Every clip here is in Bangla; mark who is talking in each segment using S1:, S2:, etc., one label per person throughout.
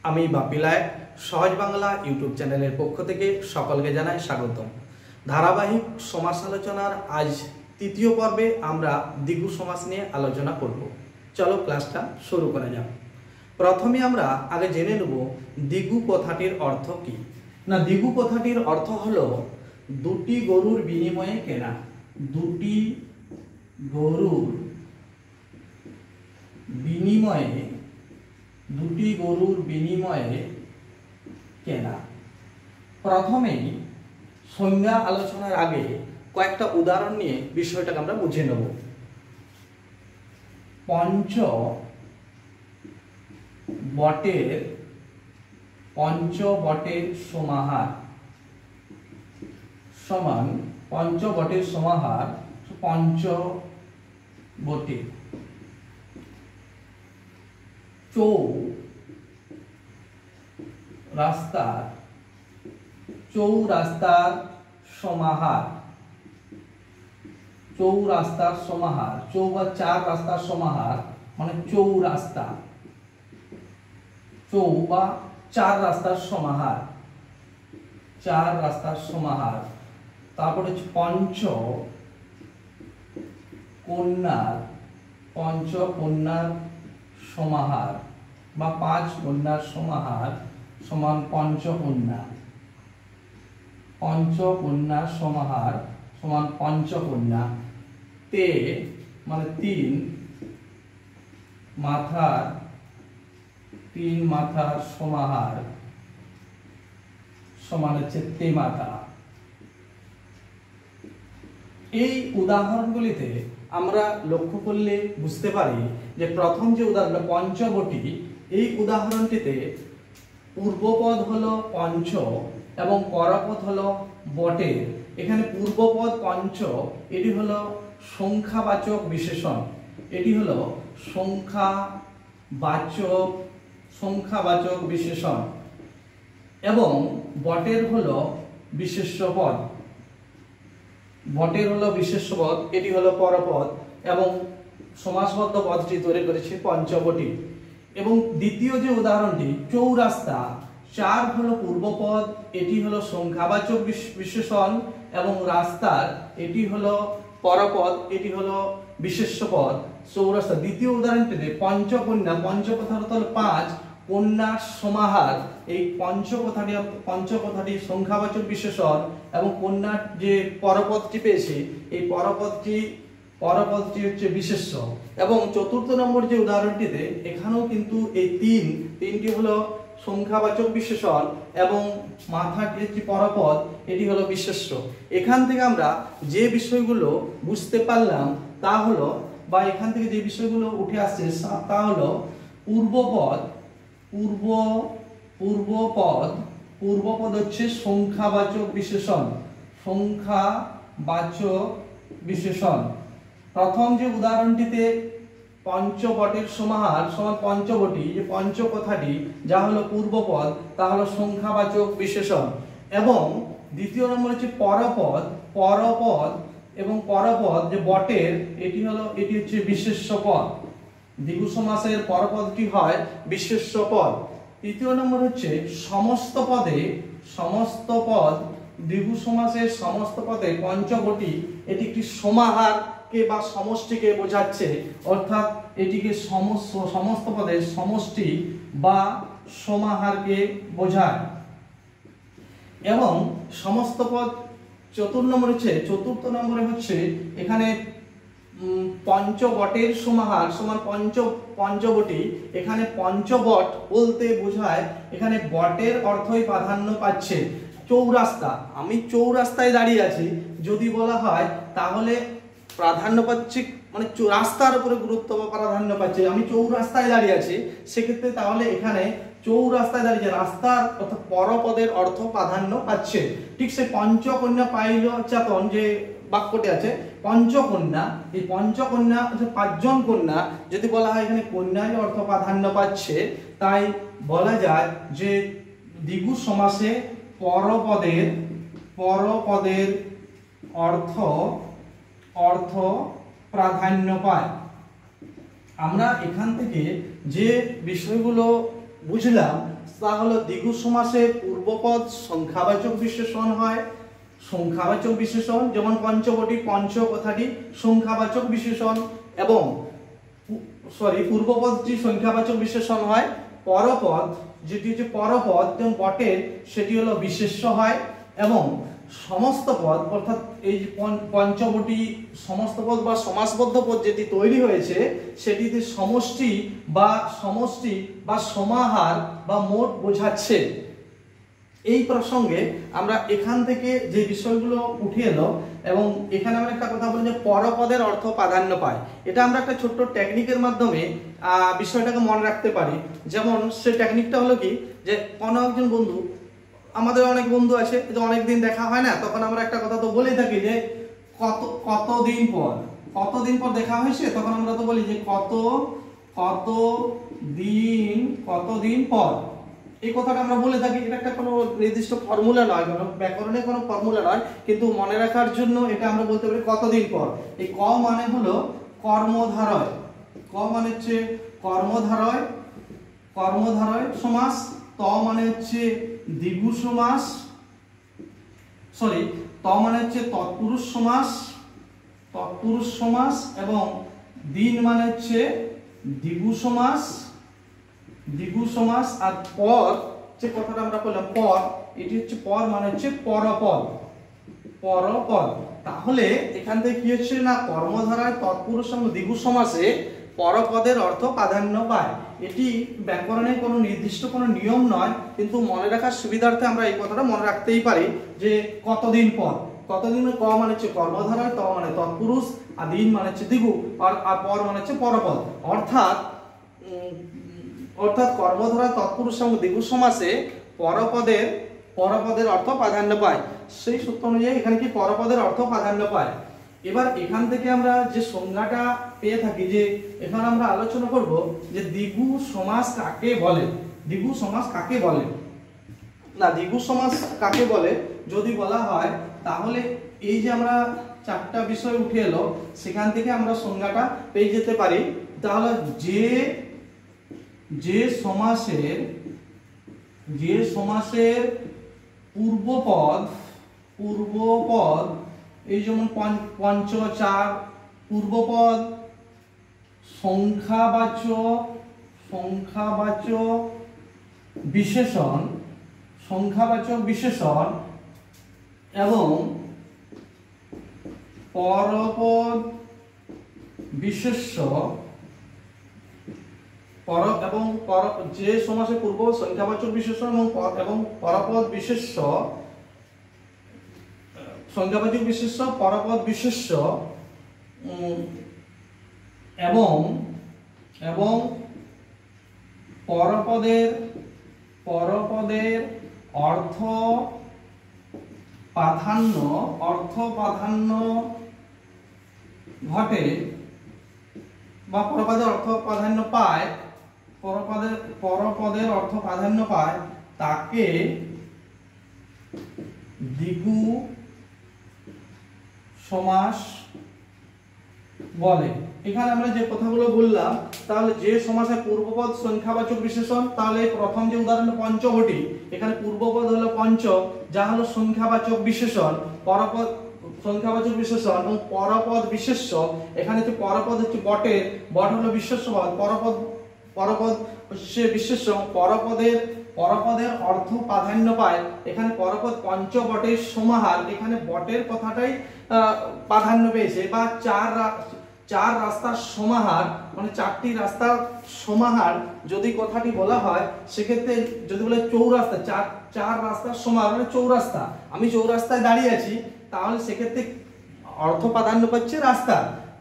S1: আমি বাপিলায় সহজ বাংলা ইউটিউব চ্যানেলের পক্ষ থেকে সকলকে জানাই স্বাগতম। ধারাবাহিক সমাস আলোচনার আজ তৃতীয় পর্বে আমরা দ্বিগু সমাস নিয়ে আলোচনা করব। চলো ক্লাসটা শুরু করা যাক। প্রথমে আমরা আগে জেনে নেব দ্বিগু কথাটির অর্থ কি। না, দ্বিগু কথাটির অর্থ হলো দুটি গরুর বিনিময়ে কেনা। দুটি গরুর বিনিময়ে কেনা। প্রথমেই সংজ্ঞা আলোচনার আগে কয়েকটা উদাহরণ নিয়ে বিষয়টাকে আমরা বুঝে নেব। পঞ্চবটের সমাহার সমান পঞ্চবটের সমাহার পঞ্চবটে। চৌরাস্তার সমাহার। চৌরাস্তার সমাহার, চৌ বা চার রাস্তার সমাহার মানে চৌরাস্তা। চৌ বা চার রাস্তার সমাহার, চার রাস্তার সমাহার। তারপরে পঞ্চকন্যার সমাহার বা পাঁচ কন্যার সমাহার সমান পঞ্চকন্যা। পঞ্চকন্যার সমাহার সমান পঞ্চকন্যা। তে মানে তিন মাথার সমাহার সমান হচ্ছে তেমাথা। এই উদাহরণগুলিতে আমরা লক্ষ্য করলে বুঝতে পারি যে প্রথম যে উদাহরণ পঞ্চবটি, এই উদাহরণটিতে পূর্বপদ হলো পঞ্চ এবং পরপদ হলো বটের। এখানে পূর্বপদ পঞ্চ, এটি হলো সংখ্যাবাচক বিশেষণ। এটি হলো সংখ্যাবাচক বিশেষণ এবং বটের হলো বিশেষ্য পদ। বটের হলো বিশেষ্য পদ, এটি হলো পরপদ এবং সমাসবদ্ধ পদটি তৈরি করেছে পঞ্চবটি। এবং দ্বিতীয় যে উদাহরণটি চৌরাস্তা, চার হলো পূর্বপদ, এটি হলো সংখ্যাবাচক বিশেষণ এবং রাস্তার এটি হলো পরপদ, এটি হলো বিশেষ্য পদ। চৌরাস্তা। দ্বিতীয় উদাহরণটিতে পঞ্চকন্যা, পঞ্চকথার অর্থ হলো পাঁচ, কন্যার সমাহার। এই পঞ্চকথাটি সংখ্যাবাচক বিশেষণ এবং কন্যার যে পরপদটি পেয়েছে এই পরপদটি হচ্ছে বিশেষ্য। এবং চতুর্থ নম্বর যে উদাহরণটিতে এখানেও কিন্তু এই তিনটি হলো সংখ্যাবাচক বিশেষণ এবং মাথাটি হচ্ছে পরপদ, এটি হলো বিশেষ্য। এখান থেকে আমরা যে বিষয়গুলো বুঝতে পারলাম তা হলো, বা এখান থেকে যে বিষয়গুলো উঠে আসছে তা হলো পূর্বপদ হচ্ছে সংখ্যাবাচক বিশেষণ। প্রথম যে উদাহরণটিতে পঞ্চবটের সমাহার সমান পঞ্চবটি, যে পঞ্চ কথাটি যা হলো পূর্বপদ তা হলো সংখ্যাবাচক বিশেষণ। এবং দ্বিতীয় নম্বর হচ্ছে পরপদ এবং পরপদ যে বটের এটি হচ্ছে বিশেষ্য পদ। দ্বিগু সমাসের পরপদটি হয় বিশেষ্য পদ। তৃতীয় নম্বর হচ্ছে সমস্ত পদ। দ্বিগু সমাসের সমস্ত পদে পঞ্চবটি এটি একটি সমাহারকে বা সমষ্টিকে বোঝাচ্ছে, অর্থাৎ এটিকে সমস্ত পদের সমষ্টি বা সমাহারকে বোঝায়। এবং সমস্ত পদ চতুর্থ নম্বরে হচ্ছে এখানে পঞ্চবটের সমাহার সমান পঞ্চবটি। এখানে পঞ্চবট বলতে বোঝায় এখানে বটের অর্থই প্রাধান্য পাচ্ছে। চৌরাস্তা, আমি চৌরাস্তায় দাঁড়িয়ে আছি যদি বলা হয় তাহলে প্রাধান্য পাচ্ছে মানে রাস্তার উপরে গুরুত্ব বা প্রাধান্য পাচ্ছে। আমি চৌরাস্তায় দাঁড়িয়ে আছি সেক্ষেত্রে তাহলে এখানে চৌরাস্তায় দাঁড়িয়ে রাস্তার অর্থাৎ পরপদের অর্থ প্রাধান্য পাচ্ছে। ঠিক সে পঞ্চকন্যা পাইল চেতন যে বাক্যটি আছে পঞ্চকন্যা, এই পঞ্চকন্যা পাঁচজন কন্যা যদি বলা হয় এখানে কন্যার অর্থ প্রাধান্য পাচ্ছে, তাই বলা যায় যে দ্বিগু সমাসে পরপদের অর্থ প্রাধান্য পায়। আমরা এখান থেকে যে বিষয়গুলো বুঝলাম তা হলো দ্বিগু সমাসে পূর্বপদ সংখ্যাবাচক বিশেষণ হয়। সংখ্যাবাচক বিশেষণ যেমন পঞ্চবটি, পঞ্চ কথাটি সংখ্যাবাচক বিশেষণ, এবং পূর্বপদটি সংখ্যাবাচক বিশেষণ হয়। পরপদ যেটি হচ্ছে পরপদ যেমন বটের, সেটি হলো বিশেষ্য হয়। এবং সমস্ত পদ অর্থাৎ এই পঞ্চবটি সমস্ত পদ বা সমাসবদ্ধ পদ যেটি তৈরি হয়েছে সেটিতে সমষ্টি বা সমাহার বা মোট বোঝাচ্ছে। এই প্রসঙ্গে আমরা এখান থেকে যে বিষয়গুলো উঠে এলো, এবং এখানে আমরা একটা কথা বলি যে পরপদের অর্থ প্রাধান্য পায়। এটা আমরা একটা ছোট্ট টেকনিকের মাধ্যমে বিষয়টাকে মনে রাখতে পারি। যেমন সে টেকনিকটা হলো কি, যে কোনো একজন বন্ধু, আমাদের অনেক বন্ধু আছে যে অনেকদিন দেখা হয় না, তখন আমরা একটা কথা তো বলেই থাকি যে কতদিন পর দেখা হয়েছে, তখন আমরা তো বলি যে কতদিন পর। এই কথাটা আমরা বলে থাকি। এটা একটা কোনো নির্দিষ্ট ফর্মুলা নয়, কোনো ব্যাকরণের কোনো ফর্মুলা নয়, কিন্তু মনে রাখার জন্য এটা আমরা বলতে পারি কতদিন পর। এই ক মানে হলো কর্মধারয়, ক মানে হচ্ছে কর্মধারয় সমাস, ত মানে হচ্ছে দ্বিগু সমাস, ত মানে হচ্ছে তৎপুরুষ সমাস, এবং দিন মানে হচ্ছে দ্বিগু সমাস। আর পর যে কথাটা আমরা বললাম পর, এটি হচ্ছে পর মানে হচ্ছে পরপদ। তাহলে এখান থেকে কি হচ্ছে না, কর্মধারায় তৎপুরুষ এবং দ্বিগু সমাসে পরপদের অর্থ প্রাধান্য পায়। এটি ব্যাকরণের কোনো নির্দিষ্ট কোনো নিয়ম নয়, কিন্তু মনে রাখার সুবিধার্থে আমরা এই কথাটা মনে রাখতেই পারি যে কতদিন পর। ক মানে হচ্ছে কর্মধারায়, ত মানে তৎপুরুষ, আর দিন মানে হচ্ছে দ্বিগু, আর পর মানে হচ্ছে পরপদ। অর্থাৎ কর্মধারা তৎপুরুষ এবং দ্বিগু সমাসে পরপদের অর্থ প্রাধান্য পায়। সেই সূত্র অনুযায়ী এখানে কি পরপদের অর্থ প্রাধান্য পায়। এবার এখান থেকে আমরা যে সংজ্ঞাটা পেয়ে থাকি, যে এখানে আমরা আলোচনা করব যে দ্বিগু সমাস কাকে বলে। দ্বিগু সমাস কাকে বলে যদি বলা হয়, তাহলে এই যে আমরা চারটা বিষয় উঠে এলো, সেখান থেকে আমরা সংজ্ঞাটা পেয়ে যেতে পারি। তাহলে যে সমাসের পূর্বপদ এই যেমন পঞ্চ, চার, পূর্বপদ সংখ্যাবাচক বিশেষণ এবং পরপদ বিশেষ্য, যে সমাসের পূর্ব সংখ্যাবাচক বিশেষণ এবং পরপদ বিশেষ্য, সংখ্যাবাচক বিশেষ্য, পরপদ বিশেষ্য এবং পরপদের অর্থ প্রাধান্য ঘটে বা পরপদের অর্থ প্রাধান্য পায়, তাকে দ্বিগু সমাস বলে। এখানে আমরা যে কথাগুলো বললাম, তাহলে যে সমাসের পূর্বপদ সংখ্যাবাচক বিশেষণ, তাহলে প্রথম যে উদাহরণ পঞ্চবটি, এখানে পূর্বপদ হলো পঞ্চ, যা হলো সংখ্যাবাচক বিশেষণ, পরপদ সংখ্যাবাচক বিশেষণ এবং পরপদ বিশেষ্য। এখানে যে পরপদ হচ্ছে বট হলো বিশেষ্য পদ, পরপদ হচ্ছে বিশেষ্য। পরপদের অর্থ প্রাধান্য পায়। এখানে পরপদ পঞ্চবটের সমাহার, এখানে বটের কথাটাই প্রাধান্য পেয়েছে, বা চার রাস্তার সমাহার, মানে চারটি রাস্তার সমাহার যদি কথাটি বলা হয়, সেক্ষেত্রে যদি বলে চৌরাস্তা, চার রাস্তার সমাহার মানে চৌরাস্তা, আমি চৌরাস্তায় দাঁড়িয়ে আছি, তাহলে সেক্ষেত্রে অর্থ প্রাধান্য পাচ্ছে রাস্তা।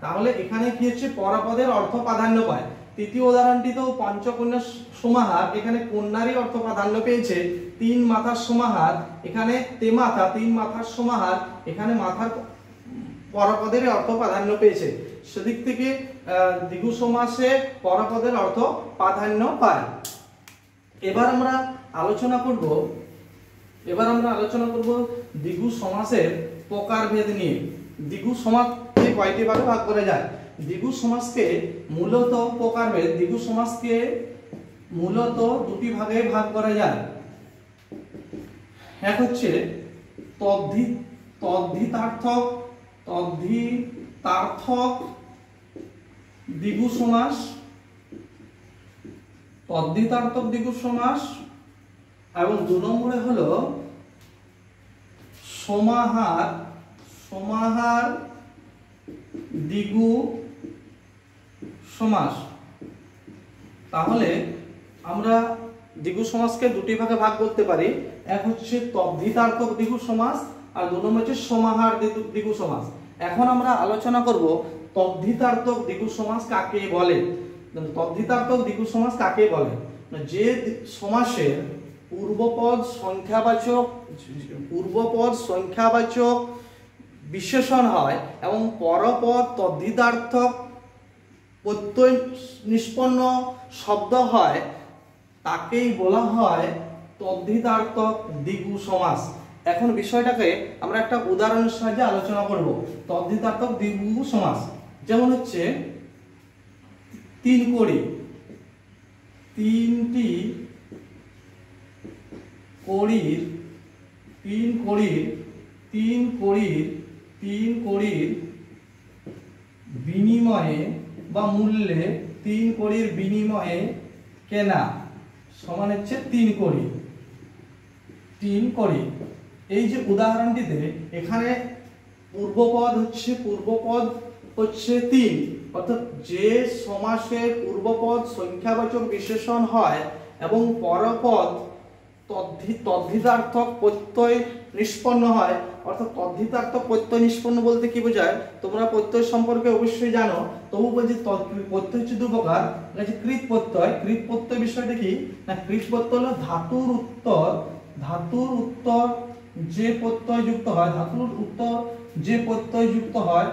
S1: তাহলে এখানে কি হচ্ছে, পরপদের অর্থ প্রাধান্য পায়। তৃতীয় উদাহরণটি তো পঞ্চকন্যার সমাহার, এখানে কন্যারই অর্থ প্রাধান্য পেয়েছে। তিন মাথার সমাহার, এখানে তিন মাথার সমাহার, এখানে মাথার পরপদের অর্থ প্রাধান্য পেয়েছে। সেদিক থেকে দ্বিগু সমাসে পরপদের অর্থ প্রাধান্য পায়। এবার আমরা আলোচনা করব দ্বিগু সমাসের প্রকারভেদ নিয়ে। দ্বিগু সমাসকে কয়টি ভাগে ভাগ করা যায়? দ্বিগু সমাসকে মূলত প্রকারভেদ, দ্বিগু সমাসকে মূলত দুটি ভাগে ভাগ করা যায়। এক হচ্ছে তদ্ধিতার্থক দ্বিগু সমাস, তদ্ধিতার্থক দ্বিগু সমাস, এবং 2 নম্বরে হলো সমাহার দ্বিগু সমাস। তাহলে আমরা দ্বিগু সমাসকে দুটি ভাগে ভাগ করতে পারি। এক হচ্ছে তদ্ধিতার্থক দ্বিগু সমাস, আর 2 নম্বর হচ্ছে সমাহার দ্বিগু সমাস। এখন আমরা আলোচনা করব তদ্ধিতার্থক দ্বিগু সমাস কাকে বলে। তদ্ধিতার্থক দ্বিগু সমাস কাকে বলে? যে সমাসের পূর্বপদ সংখ্যাবাচক বিশেষণ হয় এবং পরপদ তদ্ধিতার্থক প্রত্যয় নিষ্পন্ন শব্দ হয়, তাকেই বলা হয় তদ্ধিতার্থক দ্বিগু সমাস। এখন বিষয়টাকে আমরা একটা উদাহরণের সাহায্যে আলোচনা করব। তদ্ধিতার্থক দ্বিগু সমাস যেমন হচ্ছে 3 কড়ি, 3টি কড়ির বিনিময়ে বা মূল্যে, 3 কড়ির বিনিময়ে কেনা সমান হচ্ছে 3 কড়ি। এই যে উদাহরণটিতে এখানে পূর্বপদ হচ্ছে 3, অর্থাৎ যে সমাসের পূর্বপদ সংখ্যাবাচক বিশেষণ হয় এবং পরপদ তদ্ধিতার্থক প্রত্যয় নিষ্পন্ন হয়। অর্থাৎ তদ্ধিতার্থক প্রত্যয় নিষ্পন্ন বলতে কি বোঝায় তোমরা প্রত্যয় সম্পর্কে অবশ্যই জানো, তবু বলছি প্রত্যয় হচ্ছে 2 প্রকার। কৃত প্রত্যয়। কৃত প্রত্যয় বিষয়টা কি না, কৃত প্রত্যয় হলো ধাতুর উত্তর যে প্রত্যয় যুক্ত হয়,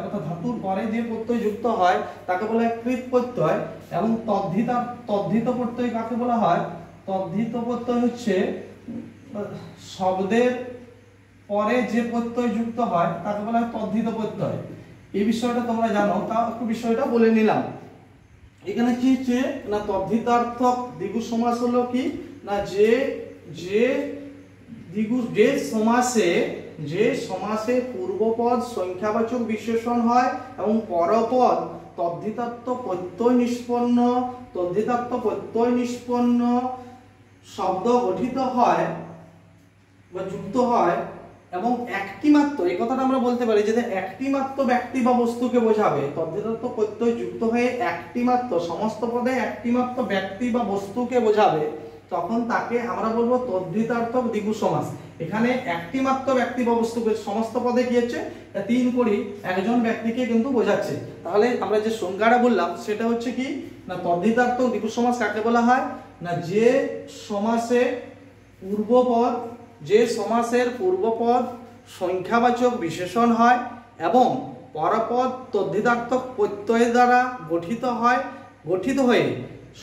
S1: অর্থাৎ ধাতুর পরে যে প্রত্যয় যুক্ত হয় তাকে বলা হয় কৃত প্রত্যয়। এবং তদ্ধিত প্রত্যয় কাকে বলা হয়? তদ্ধিত প্রত্যয় হচ্ছে শব্দের পরে যে প্রত্যয় যুক্ত হয় তাকে বলা হয় তদ্ধিত প্রত্যয়। এই বিষয়টা তোমরা জানো, তাও একটু বিষয়টা বলে নিলাম। এখানে কি হচ্ছে না, তদ্ধিতার্থক দ্বিগু সমাস হলো কি না, যে সমাসে পূর্বপদ সংখ্যাবাচক বিশেষণ হয় এবং পরপদ তদ্ধিতার্থক প্রত্যয় নিষ্পন্ন শব্দ গঠিত হয় বা যুক্ত হয়, এবং একটি মাত্র, এই কথাটা আমরা বলতে পারি যে একটি মাত্র ব্যক্তি বা বস্তুকে বোঝাবে। তদ্ধিতার্থক প্রত্যয় যুক্ত হয়ে একটি মাত্র, সমস্ত পদে একটি মাত্র ব্যক্তি বা বস্তুকে বোঝাবে, তখন তাকে আমরা বলবো তদ্ধিতার্থক দ্বিগু সমাস। এখানে একটি মাত্র ব্যক্তি বা বস্তুকে, সমস্ত পদে কি হচ্ছে 3 কড়ি একজন ব্যক্তিকে কিন্তু বোঝাচ্ছে। তাহলে আমরা যে সংজ্ঞাটা বললাম সেটা হচ্ছে কি না, তদ্ধিতার্থক দ্বিগু সমাস কাকে বলা হয় না, যে সমাসের পূর্বপদ সংখ্যাবাচক বিশেষণ হয় এবং পরপদ তদ্ধিতার্থক প্রত্যয় দ্বারা গঠিত হয়ে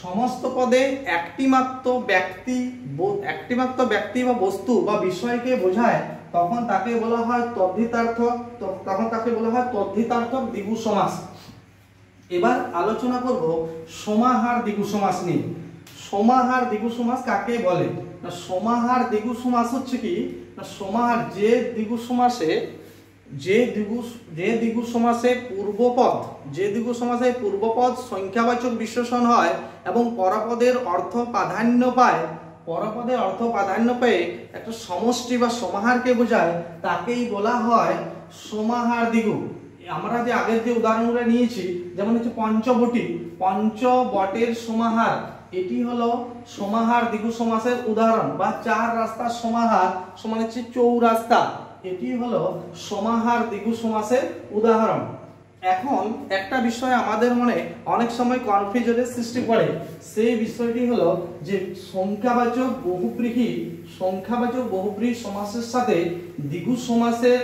S1: সমস্ত পদে একটি মাত্র ব্যক্তি বা বস্তু বা বিষয়কে বোঝায়, তখন তাকে বলা হয় তদ্ধিতার্থক দ্বিগু সমাস। এবার আলোচনা করব সমাহার দ্বিগু সমাস নিয়ে। সমাহার দ্বিগু সমাস কাকে বলে না, সমাহার দ্বিগু সমাস হচ্ছে কি না, সমাহার যে দ্বিগু সমাসে পূর্বপদ সংখ্যাবাচক বিশেষণ হয় এবং পরপদের অর্থ প্রাধান্য পায়, একটা সমষ্টি বা সমাহারকে বোঝায়, তাকেই বলা হয় সমাহার দ্বিগু। আমরা যে আগের যে উদাহরণগুলো নিয়েছি, যেমন হচ্ছে পঞ্চবটের সমাহার, এটি হলো সমাহার দ্বিগু সমাসের উদাহরণ। বা 4 রাস্তার সমাহার সমান হচ্ছে 4 রাস্তা, এটি হলো সমাহার দ্বিগু সমাসের উদাহরণ। এখন একটা বিষয় আমাদের মনে অনেক সময় কনফিউশনের সৃষ্টি করে, সেই বিষয়টি হলো যে সংখ্যাবাচক বহুব্রীহি সমাসের সাথে দ্বিগু সমাসের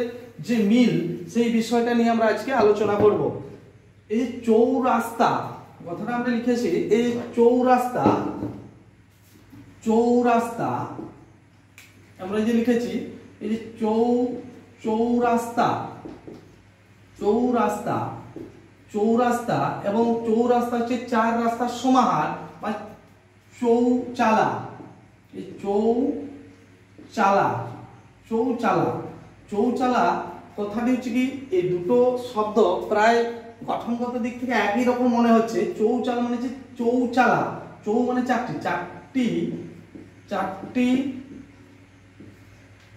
S1: যে মিল, সেই বিষয়টা নিয়ে আমরা আজকে আলোচনা করব। এই চৌরাস্তা কথাটা আমরা লিখেছি, এই চৌরাস্তা আমরা যে লিখেছি, এই যে চৌরাস্তা এবং চৌরাস্তা হচ্ছে 4 রাস্তার সমাহার বা চৌচালা, এই চৌচালা, চৌচালা, চৌচালা কথাটি হচ্ছে কি এই দুটো শব্দ প্রায় গঠনগত দিক থেকে একই রকম মনে হচ্ছে। চৌচালা মানে হচ্ছে চৌচালা, চৌ মানে চারটি, চারটি, চারটি,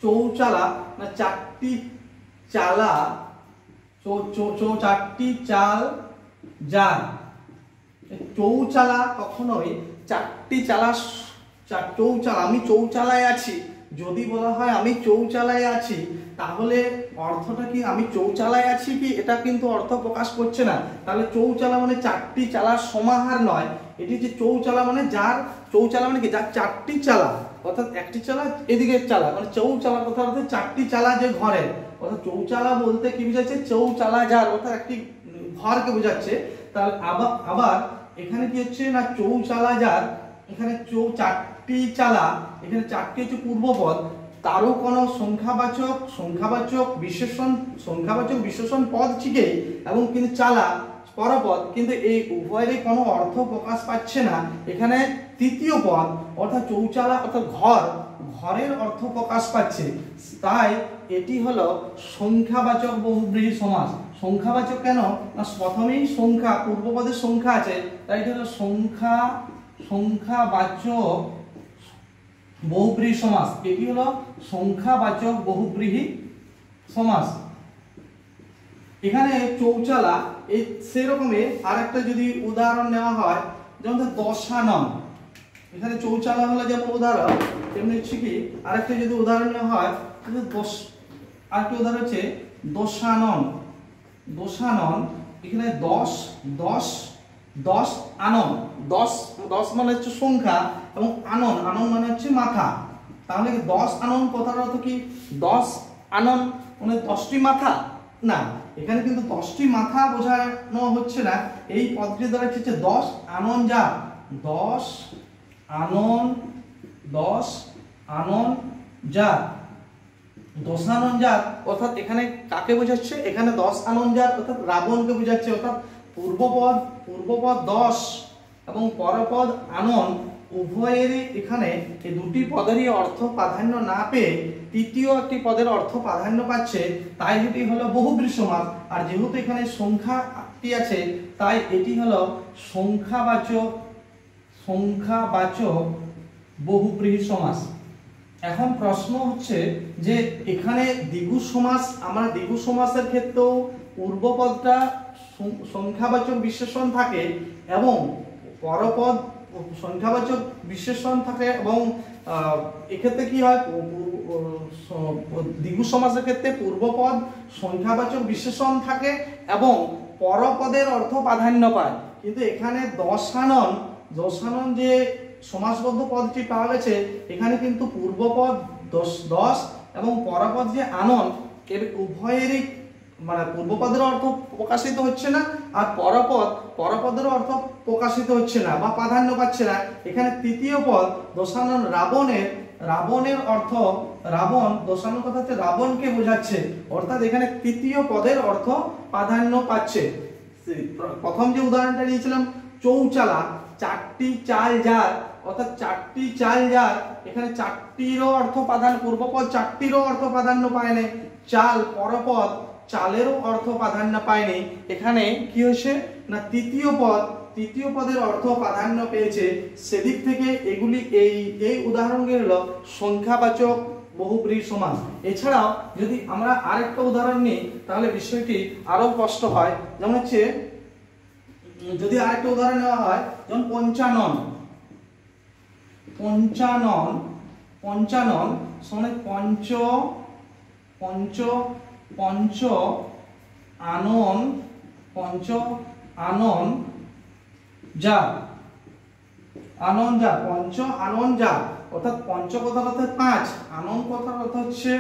S1: চৌচালা না চারটি চালা, চারটি চাল যার। চৌচালা কখনোই চারটি চালা, চৌচালা, আমি চৌচালায় আছি, যদি বলা হয় আমি চৌচালায় আছি তাহলে অর্থটা কি আমি চৌচালায় আছি কি এটা কিন্তু অর্থ প্রকাশ করছে না। তাহলে চৌচালা মানে চারটি চালার সমাহার নয়, এটি যে চৌচালা মানে যার, চৌচালা মানে কি যার চারটি চালা, অর্থাৎ একটি চালা এদিকে চালা, মানে চৌচালা কথা অর্থাৎ চারটি চালা যে ঘরে, অর্থাৎ চৌচালা বলতে কি বোঝাচ্ছে চৌচালা যার, অর্থাৎ একটি ঘরকে বোঝাচ্ছে। তাহলে আবার এখানে কি হচ্ছে না চৌচালা যার, এখানে চারটি চালা, এখানে চারটি হচ্ছে পূর্বপদ, তারও কোনো সংখ্যাবাচক বিশেষণ পদ ঠিকই এবং কিন্তু চালা পরপদ, কিন্তু এই উভয়েরই কোনো অর্থ প্রকাশ পাচ্ছে না। এখানে তৃতীয় পদ অর্থাৎ চৌচালা অর্থাৎ ঘরের অর্থ প্রকাশ পাচ্ছে, তাই এটি হলো সংখ্যাবাচক বহুব্রীহি সমাস। সংখ্যাবাচক কেন না প্রথমেই সংখ্যা, পূর্বপদের সংখ্যা আছে, তাই এটা হলো সংখ্যাবাচক বহুব্রীহি সমাস। এটি হলো সংখ্যাবাচক বহুব্রীহি সমাস। এখানে চৌচালা এই সেরকমই আরেকটা যদি উদাহরণ নেওয়া হয়, যেমন দশানন, এখানে চৌচালা হলো যেমন উদাহরণ, তেমনি হচ্ছে কি আরেকটা যদি উদাহরণ নেওয়া হয়, আরেকটা উদাহরণ হচ্ছে দশানন। দশানন এখানে দশ আনন, দশ মানে হচ্ছে সংখ্যা এবং আনন মানে হচ্ছে মাথা। তাহলে দশ আনন কথার অর্থ কি 10 আনন মানে 10টি মাথা না, এখানে কিন্তু 10টি মাথা বোঝানো হচ্ছে না, এই পদটি দ্বারা হচ্ছে 10 আনন যা, 10 আনন যা, দশানন জাত অর্থাৎ এখানে কাকে বোঝাচ্ছে, এখানে 10 আনন জাত অর্থাৎ রাবণকে বোঝাচ্ছে। অর্থাৎ পূর্বপদ 10 এবং পরপদ আনন উভয়েরই এখানে এই দুটি পদেরই অর্থ প্রাধান্য না পেয়ে তৃতীয় একটি পদের অর্থ প্রাধান্য পাচ্ছে, তাই এটি হলো বহুব্রীহি সমাস। আর যেহেতু এখানে সংখ্যাটি আছে তাই এটি হলো সংখ্যাবাচক বহুব্রীহি সমাস। এখন প্রশ্ন হচ্ছে যে এখানে দ্বিগু সমাস, আমরা দ্বিগু সমাসের ক্ষেত্রেও পূর্বপদটা সংখ্যাবাচক বিশেষণ থাকে এবং পরপদ সংখ্যাবাচক বিশেষণ থাকে, এবং এক্ষেত্রে কি হয় দ্বিগু সমাসের ক্ষেত্রে পূর্বপদ সংখ্যাবাচক বিশেষণ থাকে এবং পরপদের অর্থ প্রাধান্য পায়। কিন্তু এখানে দশানন যে সমাসবদ্ধ পদটি পাওয়া গেছে, এখানে কিন্তু পূর্বপদ 10 এবং পরপদ যে আনন এর উভয়েরই মানে পূর্বপদের অর্থ প্রকাশিত হচ্ছে না আর পরপদের অর্থ প্রকাশিত হচ্ছে না বা প্রাধান্য পাচ্ছে না। এখানে তৃতীয় পদ দশানন রাবণের অর্থ, রাবণ দশানন কথা হচ্ছে রাবণকে বোঝাচ্ছে, অর্থাৎ এখানে তৃতীয় পদের অর্থ প্রাধান্য পাচ্ছে। প্রথম যে উদাহরণটা দিয়েছিলাম চৌচালা, চারটি চাল যার, অর্থাৎ চারটি চাল যার, এখানে চারটিরও অর্থ প্রাধান্য, পূর্বপদ চারটিরও অর্থ প্রাধান্য পায়নি, চাল পরপদ চালেরও অর্থ প্রাধান্য পায়নি। এখানে কি হয়েছে না তৃতীয় পদের অর্থ প্রাধান্য পেয়েছে। সেদিক থেকে এগুলি এই উদাহরণগুলি হলো সংখ্যাবাচক বহুব্রীহি সমাস। এছাড়াও যদি আমরা আরেকটা উদাহরণ নিই তাহলে বিষয়টি আরো স্পষ্ট হয়। যেমন হচ্ছে যদি আরেকটা উদাহরণ নেওয়া হয়, যেমন পঞ্চানন মানে পঞ্চ আনন যা, অর্থাৎ পঞ্চ কথার অর্থ 5, আনন কথার অর্থ হচ্ছে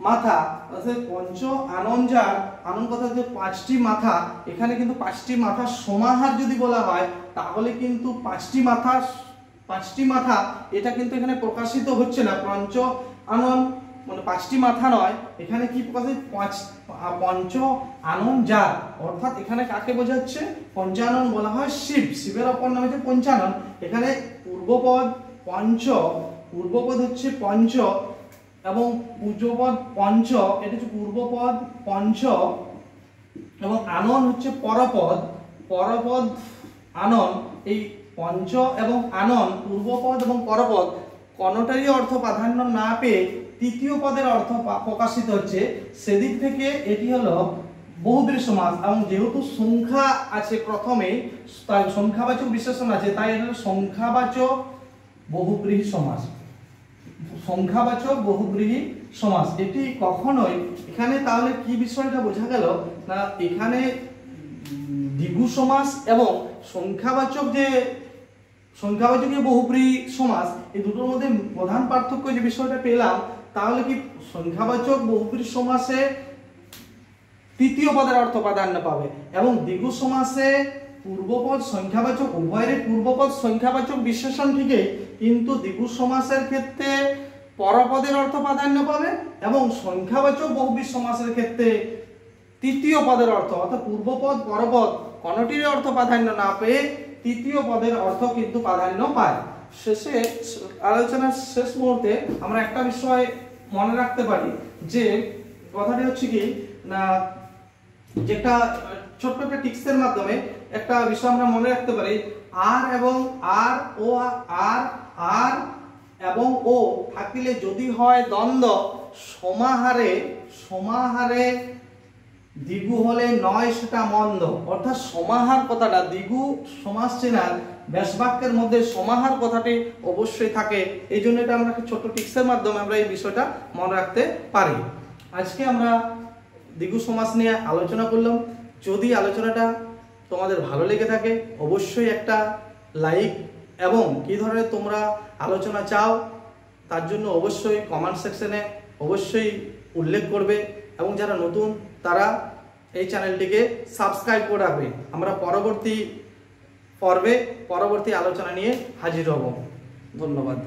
S1: মাথা, অর্থাৎ পঞ্চ আনন যা, আনন কথা হচ্ছে 5টি মাথা। এখানে কিন্তু 5টি মাথার সমাহার যদি বলা হয় তাহলে কিন্তু 5টি মাথা এটা কিন্তু এখানে প্রকাশিত হচ্ছে না। পঞ্চ আনন মানে 5টি মাথা নয়, এখানে কি প্রকাশিত পঞ্চ আনন যা, অর্থাৎ এখানে কাকে বোঝাচ্ছে পঞ্চানন বলা হয় শিবের অপর নাম হচ্ছে পঞ্চানন। এখানে পূর্ব পূর্বপদ পঞ্চ, পূর্বপদ হচ্ছে পঞ্চ এবং পূর্বপদ পঞ্চ, এটা হচ্ছে পূর্বপদ পঞ্চ এবং আনন হচ্ছে পরপদ, পরপদ আনন। এই পঞ্চ এবং আনন, পূর্বপদ এবং পরপদ কোনটারই অর্থ প্রাধান্য না পেয়ে তৃতীয় পদের অর্থ প্রকাশিত হচ্ছে, সেদিক থেকে এটি হলো বহুব্রীহি সমাস। এবং যেহেতু সংখ্যা আছে প্রথমে, তাই সংখ্যাবাচক বিশেষণ আছে, তাই এটা সংখ্যাবাচক বহুব্রীহি সমাস, সংখ্যাবাচক বহুব্রীহি সমাস। এটি কখনোই এখানে তাহলে কি বিষয়টা বোঝা গেল না, এখানে দ্বিগু সমাস এবং সংখ্যাবাচক যে বহুব্রীহি সমাস, এই দুটোর মধ্যে প্রধান পার্থক্য যে বিষয়টা পেলাম, তাহলে কি সংখ্যাবাচক বহুব্রীহি সমাসে তৃতীয় পদের অর্থ প্রাধান্য পাবে এবং দ্বিগু সমাসে পূর্বপদ সংখ্যাবাচক, উভয়ের পূর্বপদ সংখ্যাবাচক বিশেষণ ঠিকই, কিন্তু দ্বিগু সমাসের ক্ষেত্রে পরপদের অর্থ প্রাধান্য পাবে এবং সংখ্যাবাচক বহুব্রীহি সমাসের ক্ষেত্রে তৃতীয় পদের অর্থ, অর্থাৎ পূর্বপদ পরপদ কোনটির অর্থ প্রাধান্য না পেয়ে তৃতীয় পদের অর্থ কিন্তু প্রাধান্য পায়। শেষে আলোচনার শেষ মুহূর্তে আমরা একটা বিষয় মনে রাখতে পারি, যে কথাটি হচ্ছে কি না, যেটা ছোট্ট একটা টিক্সের মাধ্যমে একটা বিষয় আমরা মনে রাখতে পারি, আর এবং আর ও, আর আর এবং ও থাকিলে যদি হয় দ্বন্দ্ব, সমাহারে সমাহারে দ্বিগু হলে নয় সেটা মন্দ। অর্থাৎ সমাহার কথাটা, দ্বিগু সমাস চেনার ব্যাসবাক্যের মধ্যে সমাহার কথাটি অবশ্যই থাকে, এই জন্য এটা আমরা ছোট টিক্সের মাধ্যমে আমরা এই বিষয়টা মনে রাখতে পারি। আজকে আমরা দ্বিগু সমাস নিয়ে আলোচনা করলাম। যদি আলোচনাটা তোমাদের ভালো লেগে থাকে অবশ্যই একটা লাইক, এবং কি ধরনের তোমরা আলোচনা চাও তার জন্য অবশ্যই কমেন্ট সেকশনে অবশ্যই উল্লেখ করবে, এবং যারা নতুন তারা এই চ্যানেলটিকে সাবস্ক্রাইব করে রাখবে। আমরা পরবর্তী পর্বে পরবর্তী আলোচনা নিয়ে হাজির হব। ধন্যবাদ।